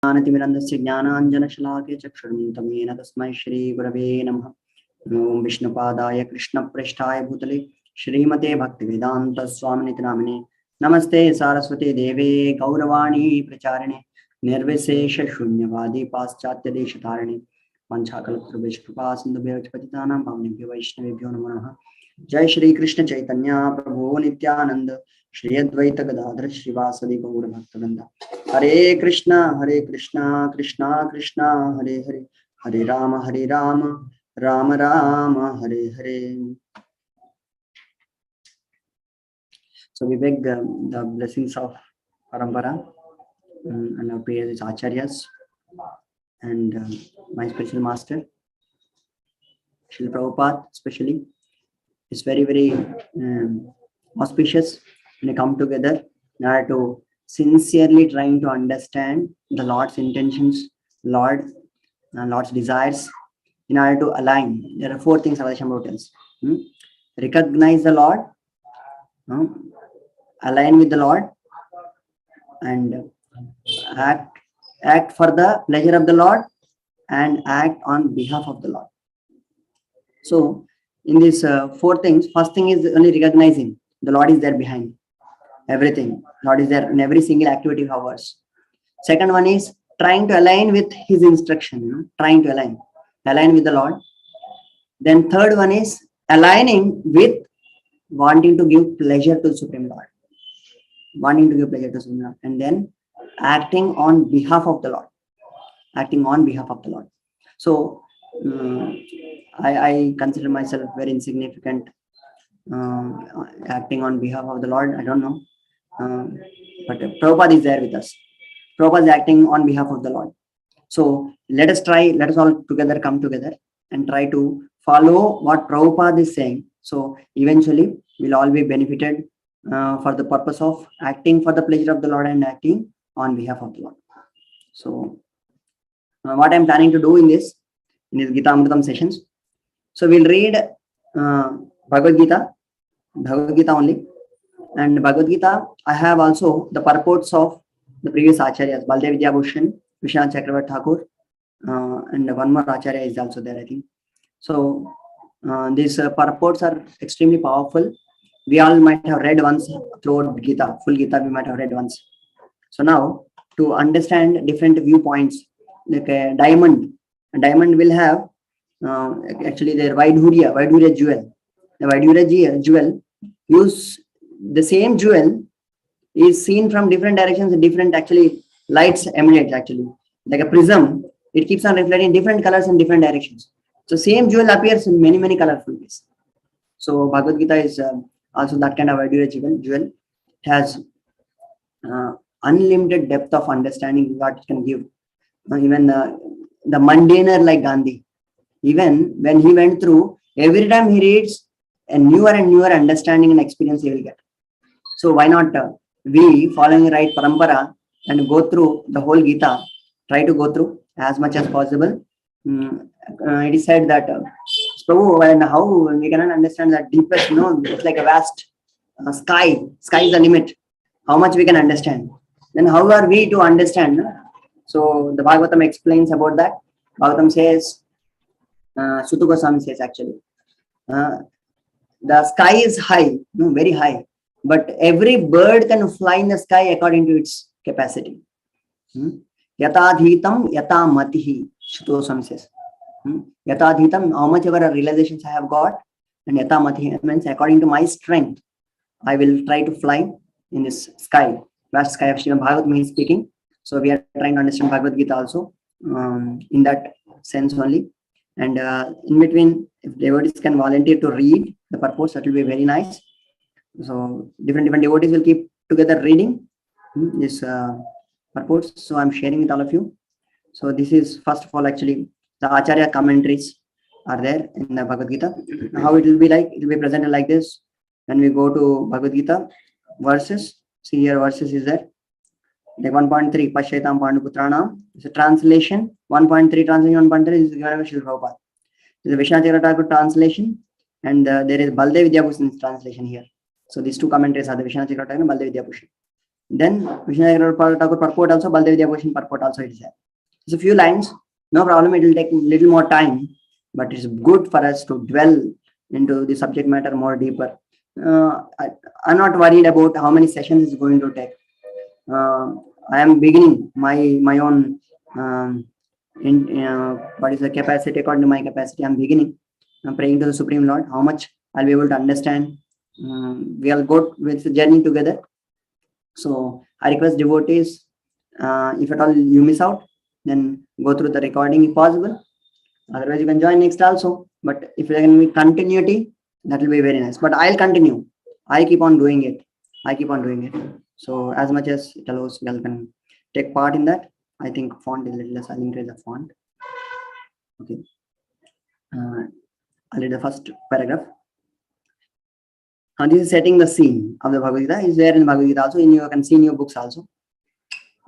ज्ञानतिमिरन्दस्य ज्ञानाञ्जनशलाकया चक्षुरुन्मिलितं येन तस्मै श्रीगुरवे नमः। ओम विष्णुपादाय कृष्णप्रेष्ठाय भूतले श्रीमते भक्तिवेदान्तस्वामिनिति नामिने नमस्ते सारस्वते देवे गौरवाणी प्रचारिणे निर्विशेषशून्यवादी पाश्चात्यदेशतारिणे वंशाकल्पतरुभ्यश्च कृपा सिन्धुभ्यश्च पतितानां पावनेभ्यो वैष्णवेभ्यो नमो नमः। जय श्री कृष्ण चैतन्य प्रभु नित्यानंद श्री अद्वैत गदाधर श्रीवासदि गौर भक्तवृंद। हरे कृष्णा कृष्णा कृष्णा हरे हरे, हरे Ram Ram Ram Hare Hare. So we beg the blessings of Parampara and our prayers Acharyas and my special master Srila Prabhupada especially. It's very auspicious when we come together in order to sincerely trying to understand the Lord's intentions, Lord's desires, in order to align. There are four things Radhesham tells. Recognize the Lord, align with the Lord, and act for the pleasure of the Lord, and act on behalf of the Lord. So in these four things, first thing is only recognizing the Lord is there behind everything. Lord is there in every single activity of ours. Second one is trying to align with His instruction, trying to align with the Lord. Then third one is aligning with wanting to give pleasure to Supreme Lord, and then acting on behalf of the Lord, So I consider myself very insignificant acting on behalf of the Lord. I don't know, but Prabhupada is there with us. Prabhupada is acting on behalf of the Lord. So let us all together come together and try to follow what Prabhupada is saying. So eventually we'll all be benefited for the purpose of acting for the pleasure of the Lord and acting on behalf of the Lord. So what I'm planning to do in these Gita Amritam sessions. So we'll read Bhagavad Gita only. And Bhagavad Gita, I have also the purports of the previous Acharyas, Baldev Vidyabhushan, Vishwanath Chakravarti Thakur, and one more Acharya is also there, I think. So these purports are extremely powerful. We all might have read once throughout Gita, full Gita we might have read once. So now to understand different viewpoints, like a diamond will have actually their Vaidhurya jewel. The Vaidhurya jewel, use the same jewel is seen from different directions, different actually lights emanate actually. Like a prism, it keeps on reflecting different colors in different directions. So same jewel appears in many colorful ways. So Bhagavad Gita is also that kind of Vaidhurya jewel. It has unlimited depth of understanding what it can give. Even the mundaner like Gandhi, even when he went through, every time he reads, a newer and newer understanding and experience he will get. So why not we following right parampara and go through the whole Gita, try to go through as much as possible. It is said that Prabhu, and how we cannot understand that deepest, it's like a vast sky is the limit, how much we can understand. Then how are we to understand? So the Bhagavatam explains about that. Bhagavatam says, Suta Goswami says actually, the sky is high, very high, but every bird can fly in the sky according to its capacity. Yatadhitam yatamatihi, Suta Goswami says. Yatadhitam, how much ever realizations I have got, and yatamatihi means according to my strength, I will try to fly in this sky, vast sky of Srimad Bhagavatam he is speaking. So we are trying to understand Bhagavad Gita also in that sense only. And in between, if devotees can volunteer to read the purports, that will be very nice. So different devotees will keep together reading this purports. So I'm sharing with all of you. So this is first of all actually the Acharya commentaries are there in the Bhagavad Gita. How it will be like? It will be presented like this. When we go to Bhagavad Gita verses, see here verses is there. Like 1.3 Pashyetam Panduputranam is a translation. 1.3 translation, 1.3 is given by Srila Prabhupada. This is a Vishwanath Chakravarti Thakur translation, and there is Baldev Vidyabhushan's translation here. So these two commentaries are the Vishwanath Chakravarti and Baldev Vidyabhushan. Then Vishnu Thakur purport also, Baldev devotion purport also it is there. It's a few lines, no problem. It will take little more time, but it's good for us to dwell into the subject matter more deeper. I'm not worried about how many sessions it's going to take. I am beginning my own what is the capacity according to my capacity. I'm beginning. I'm praying to the Supreme Lord how much I'll be able to understand. We all go with the journey together. So I request devotees, if at all you miss out, then go through the recording if possible. Otherwise, you can join next also. But if there can be continuity, that will be very nice. But I'll continue. I keep on doing it. So as much as it allows, we all can take part in that. I think font is a little less. I'll increase the font. Okay. I'll read the first paragraph. This is setting the scene of the Bhagavad Gita. Is there in Bhagavad Gita also? You can see in your books also.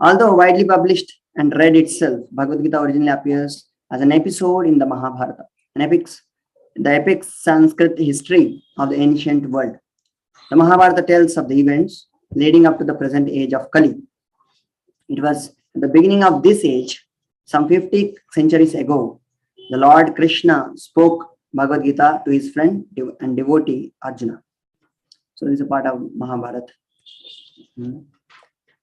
Although widely published and read itself, Bhagavad Gita originally appears as an episode in the Mahabharata, the epic Sanskrit history of the ancient world. The Mahabharata tells of the events leading up to the present age of Kali. It was at the beginning of this age, some 50 centuries ago, the Lord Krishna spoke Bhagavad Gita to his friend and devotee Arjuna. So this is a part of Mahabharata.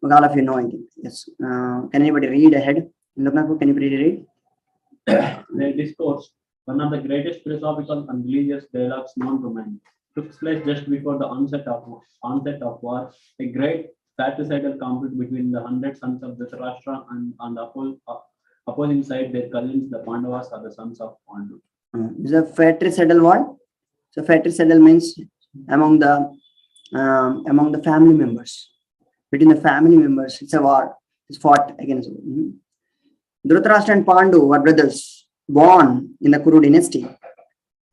All of you know, I think. Yes. Can anybody read ahead? Loknath, can you please read? Their discourse, one of the greatest philosophical and religious dialogues known to man, took place just before the onset of war. A great fratricidal conflict between the 100 sons of Dhritarashtra and on the opposing side, their cousins, the Pandavas, are the sons of Pandu. This is a fratricidal war. So fratricidal means among the family members. Between the family members, it's a war. It's fought against. Dhritarashtra and Pandu were brothers, born in the Kuru dynasty,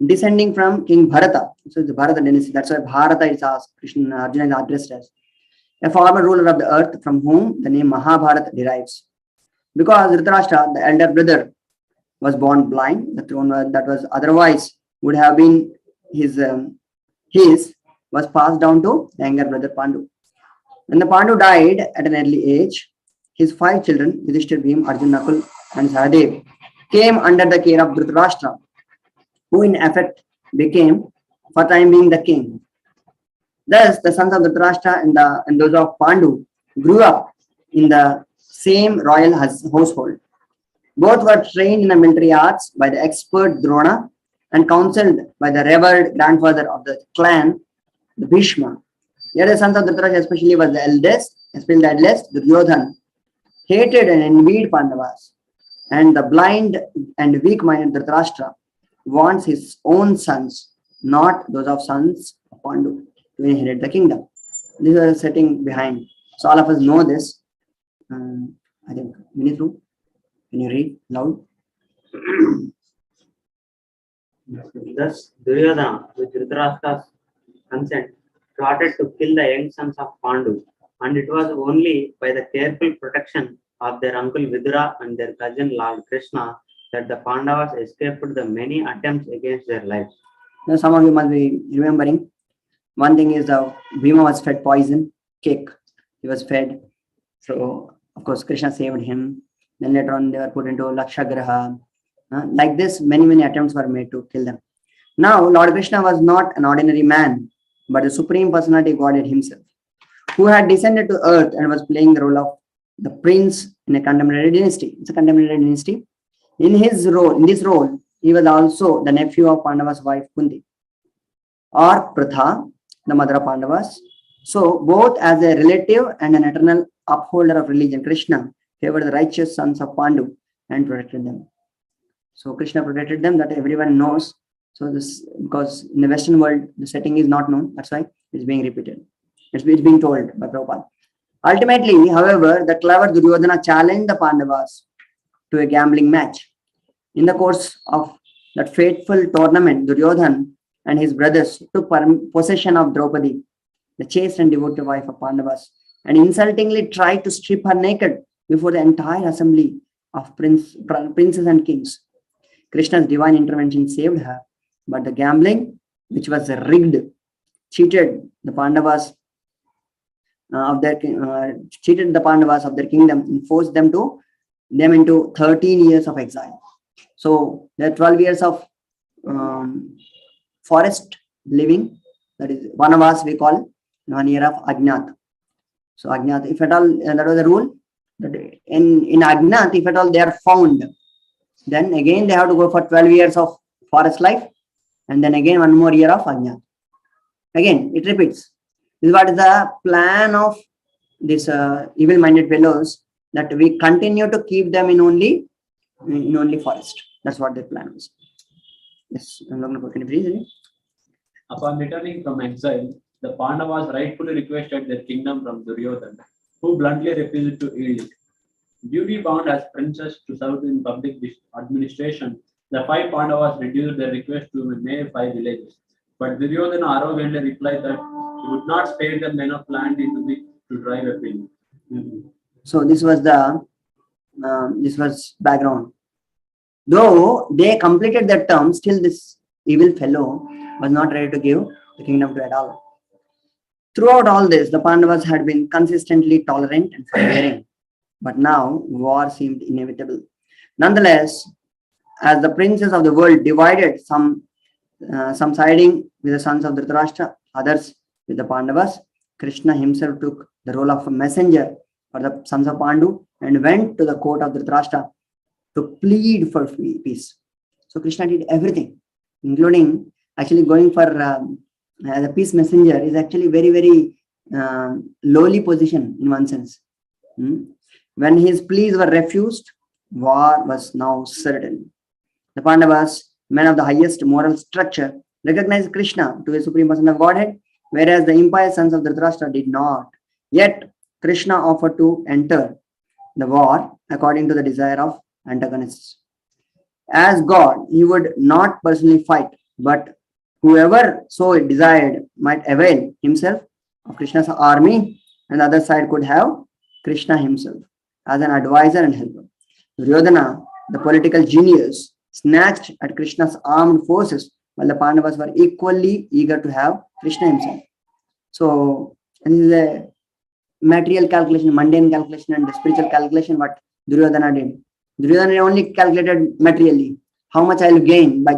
descending from King Bharata. So it's the Bharata dynasty. That's why Bharata is asked. Krishna Arjuna is addressed as a former ruler of the earth, from whom the name Mahabharata derives. Because Dhritarashtra, the elder brother, was born blind, the throne that was otherwise would have been his was passed down to the younger brother Pandu. When the Pandu died at an early age, his 5 children, Yudhishthir, Bhim, Arjun, Nakul, and Sahadev, came under the care of Dhritarashtra, who in effect became, for time being, the king. Thus, the sons of Dhritarashtra and those of Pandu grew up in the same royal household. Both were trained in the military arts by the expert Drona and counseled by the revered grandfather of the clan, the Bhishma. Yet the sons of Dhritarashtra especially was the eldest, Duryodhan, hated and envied Pandavas. And the blind and weak-minded Dhritarashtra wants his own sons, not those of sons of Pandu, to inherit the kingdom. This is a setting behind. So all of us know this. I think, Vinitru, can you read loud? Thus, Duryodhana, with Dhritarashtra's consent, plotted to kill the young sons of Pandu, and it was only by the careful protection of their uncle Vidura and their cousin Lord Krishna that the Pandavas escaped the many attempts against their lives. Now, some of you must be remembering. One thing is Bhima was fed poison cake. He was fed. So, of course, Krishna saved him. Then later on, they were put into Lakshagraha. Like this, many attempts were made to kill them. Now, Lord Krishna was not an ordinary man, but the Supreme Personality Godhead himself, who had descended to earth and was playing the role of the prince in a contemporary dynasty. It's a contemporary dynasty. In this role, he was also the nephew of Pandava's wife Kunti, or Pratha, the mother of Pandavas. So, both as a relative and an eternal upholder of religion, Krishna favored the righteous sons of Pandu and protected them. So, Krishna protected them, that everyone knows. So, this, because in the Western world, the setting is not known. That's why it's being repeated. It's being told by Prabhupada. Ultimately, however, the clever Duryodhana challenged the Pandavas to a gambling match. In the course of that fateful tournament, Duryodhana and his brothers took possession of Draupadi, the chaste and devoted wife of Pandavas, and insultingly tried to strip her naked before the entire assembly of princes and kings. Krishna's divine intervention saved her, but the gambling, which was rigged, cheated the Pandavas cheated the Pandavas of their kingdom and forced them into 13 years of exile. So there are 12 years of forest living, that is Vanavas we call, 1 year of Ajnat. So Ajnat, if at all, that was the rule, that in Ajnat, if at all they are found, then again they have to go for 12 years of forest life, and then again 1 more year of Ajnat. Again, it repeats. This is what is the plan of this evil-minded fellows, that we continue to keep them in only forest. That's what their plan was. Yes, I'm not going to put any breeze. Upon returning from exile, the Pandavas rightfully requested their kingdom from Duryodhana, who bluntly refused to yield it. Duty bound as princes to serve in public administration, the 5 Pandavas reduced their request to mere 5 villages. But Duryodhana arrogantly replied that he would not spare them enough land into which to drive a field. So this was background. Though they completed their term, still this evil fellow was not ready to give the kingdom to at all. Throughout all this, the Pandavas had been consistently tolerant and forbearing, but now war seemed inevitable. Nonetheless, as the princes of the world divided, some siding with the sons of Dhritarashtra, others with the Pandavas, Krishna himself took the role of a messenger for the sons of Pandu and went to the court of Dhritarashtra to plead for peace. So Krishna did everything, including actually going for the peace messenger is actually very, very lowly position in one sense. When his pleas were refused, war was now certain. The Pandavas, men of the highest moral structure, recognized Krishna to be supreme person of Godhead, whereas the impious sons of Dhritarashtra did not. Yet Krishna offered to enter the war according to the desire of antagonists. As God, he would not personally fight, but whoever so desired might avail himself of Krishna's army, and the other side could have Krishna himself as an advisor and helper. Duryodhana, the political genius, snatched at Krishna's armed forces, while the Pandavas were equally eager to have Krishna himself. So this is a material calculation, mundane calculation, and spiritual calculation what Duryodhana did. Duryodhana only calculated materially how much I will gain by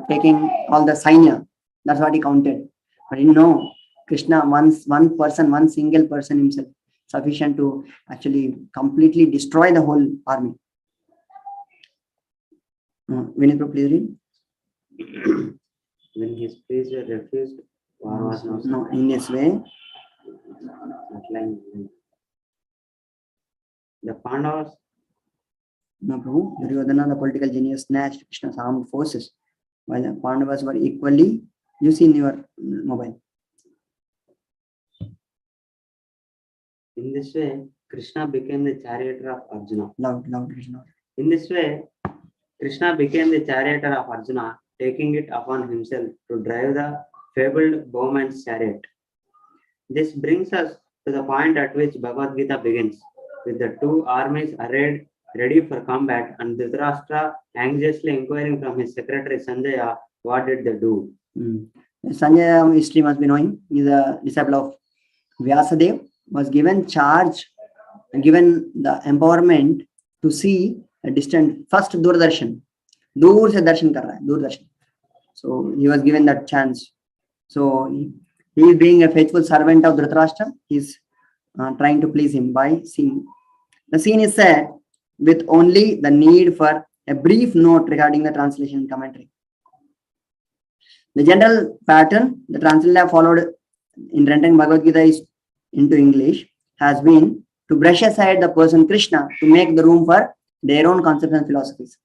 taking all the sainya. That's what he counted. But you know, Krishna, one single person himself, sufficient to actually completely destroy the whole army. Vinith, please read. When his pleas were refused, war was not. No, in this way. The Pandavas. No, Prabhu. Duryodhana, the political genius, snatched Krishna's armed forces, while the Pandavas were equally. You see in your mobile. In this way, Krishna became the charioteer of Arjuna. Loud, Krishna. In this way, Krishna became the charioteer of Arjuna, taking it upon himself to drive the fabled bowman's chariot. This brings us to the point at which Bhagavad Gita begins, with the 2 armies arrayed, ready for combat, and Dhritarashtra anxiously inquiring from his secretary Sanjaya, what did they do? Sanjaya history must be knowing. He is a disciple of Vyasadeva, was given the empowerment to see a distant, first Doordarshan. Dur se darshan kar raha hai, Doordarshan. So he was given that chance. So he is being a faithful servant of Dhritarashtra. He is trying to please him by seeing. The scene is set with only the need for a brief note regarding the translation and commentary. The general pattern the translator followed in rendering Bhagavad Gita is into English has been to brush aside the person Krishna to make the room for their own concepts and philosophies.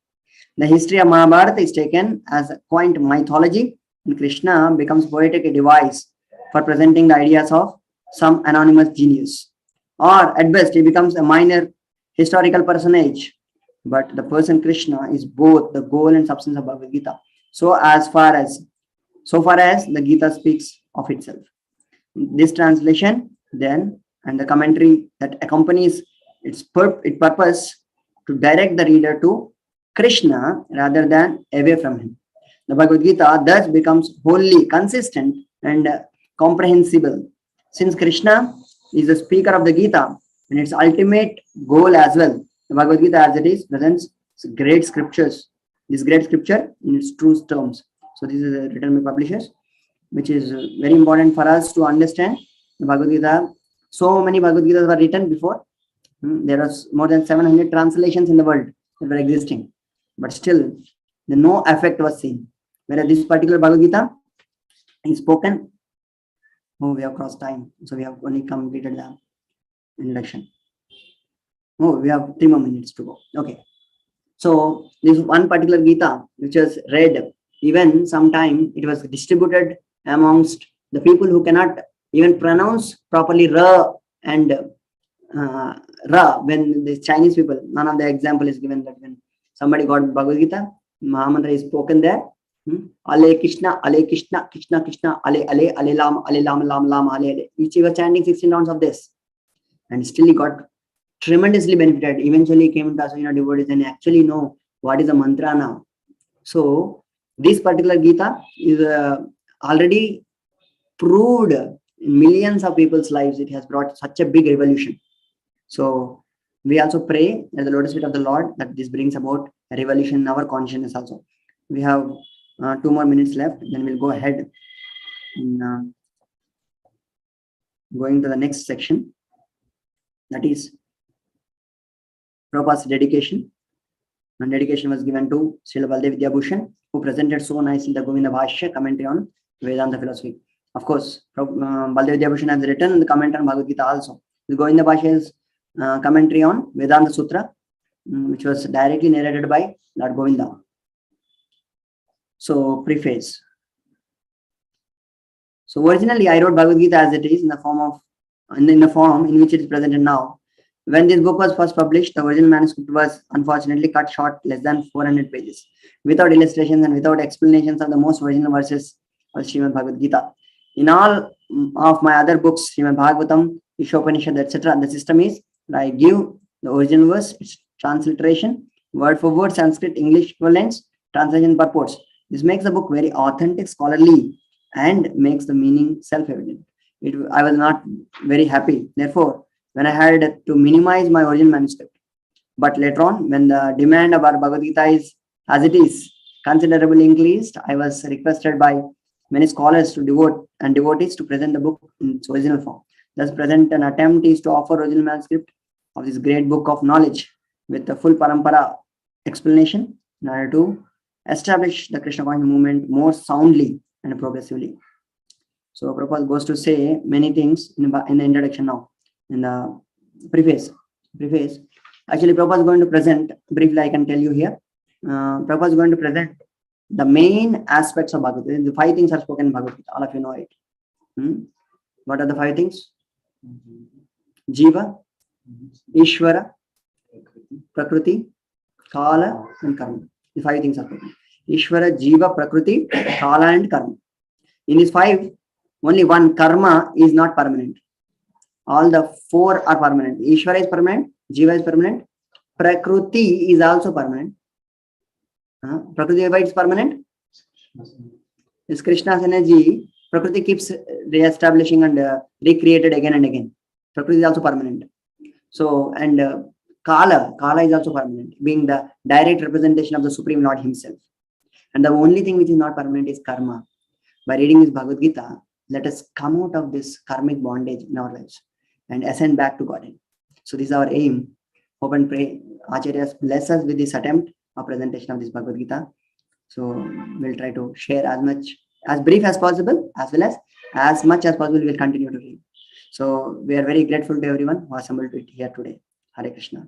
The history of Mahabharata is taken as a quaint mythology, and Krishna becomes poetic device for presenting the ideas of some anonymous genius. Or at best, he becomes a minor historical personage. But the person Krishna is both the goal and substance of Bhagavad Gita. So far as the Gita speaks of itself. This translation then and the commentary that accompanies its purpose to direct the reader to Krishna rather than away from him. The Bhagavad Gita thus becomes wholly consistent and comprehensible, since Krishna is the speaker of the Gita and its ultimate goal as well. The Bhagavad Gita as it is presents great scriptures. This great scripture in its true terms. So this is written by publishers, which is very important for us to understand the Bhagavad Gita. So many Bhagavad Gitas were written before. There are more than 700 translations in the world that were existing, but still no effect was seen. Whereas this particular Bhagavad Gita is spoken. Oh, we have crossed time, so we have only completed the introduction. Oh, we have 3 more minutes to go. Okay. So this one particular Gita, which was read, even sometime it was distributed amongst the people who cannot even pronounce properly Ra and Ra. When the Chinese people, none of the example is given that when somebody got Bhagavad Gita, Mahamantra is spoken there. Ale Krishna, Krishna, Krishna, Ale, Lam, Lam, Ale. Each was chanting 16 rounds of this, and still he got tremendously benefited. Eventually came into Aswina devotees and actually know what is a mantra now. So this particular Gita is already proved in millions of people's lives. It has brought such a big revolution. So we also pray at the lotus feet of the Lord that this brings about a revolution in our consciousness also. We have 2 more minutes left, then we'll go ahead in going to the next section, that is Prabhupada's dedication. And dedication was given to Srila Baldev Vidyabhushan, who presented so nicely the Govinda Bhashya commentary on Vedanta philosophy. Of course, Baldev Vidyabhushan has written the comment on Bhagavad Gita also. The Govinda Bhashya is commentary on Vedanta Sutra, which was directly narrated by Lord Govinda. So, preface. So, originally I wrote Bhagavad Gita as it is in the form in which it is presented now. When this book was first published, the original manuscript was unfortunately cut short, less than 400 pages, without illustrations and without explanations of the most original verses of Srimad Bhagavad Gita. In all of my other books, Srimad Bhagavatam, Ishopanishad, etc., the system is that I give the original verse, its transliteration, word for word, Sanskrit, English equivalents, translation purports. This makes the book very authentic, scholarly, and makes the meaning self-evident. I was not very happy. Therefore, when I had to minimize my original manuscript. But later on, when the demand of our Bhagavad Gita is, as it is, considerably increased, I was requested by many scholars to devotees to present the book in its original form. Thus, present an attempt is to offer original manuscript of this great book of knowledge with the full parampara explanation in order to establish the Krishna consciousness movement more soundly and progressively. So Prabhupada goes to say many things in the introduction now. In the preface. Actually, Prabhupada is going to present, briefly I can tell you here, Prabhupada is going to present the main aspects of Bhagavad Gita. The 5 things are spoken in Bhagavad Gita. All of you know it. What are the 5 things? Jiva, Ishvara, Prakriti, Kala, and Karma. The 5 things are spoken. Ishvara, Jiva, Prakriti, Kala, and Karma. In these 5, only one, Karma, is not permanent. All the 4 are permanent. Ishvara is permanent, Jiva is permanent, Prakriti is also permanent. Prakriti, why it's permanent? It's Krishna's energy. Prakriti keeps re-establishing and recreated again and again. Prakriti is also permanent. So, and Kala is also permanent, being the direct representation of the Supreme Lord himself. And the only thing which is not permanent is karma. By reading this Bhagavad Gita, let us come out of this karmic bondage in our lives and ascend back to Godhead. So this is our aim. Hope and pray Acharyas bless us with this attempt of presentation of this Bhagavad Gita. So we'll try to share as brief as possible, as well as much as possible we'll continue to read. So we are very grateful to everyone who assembled here today. Hare Krishna.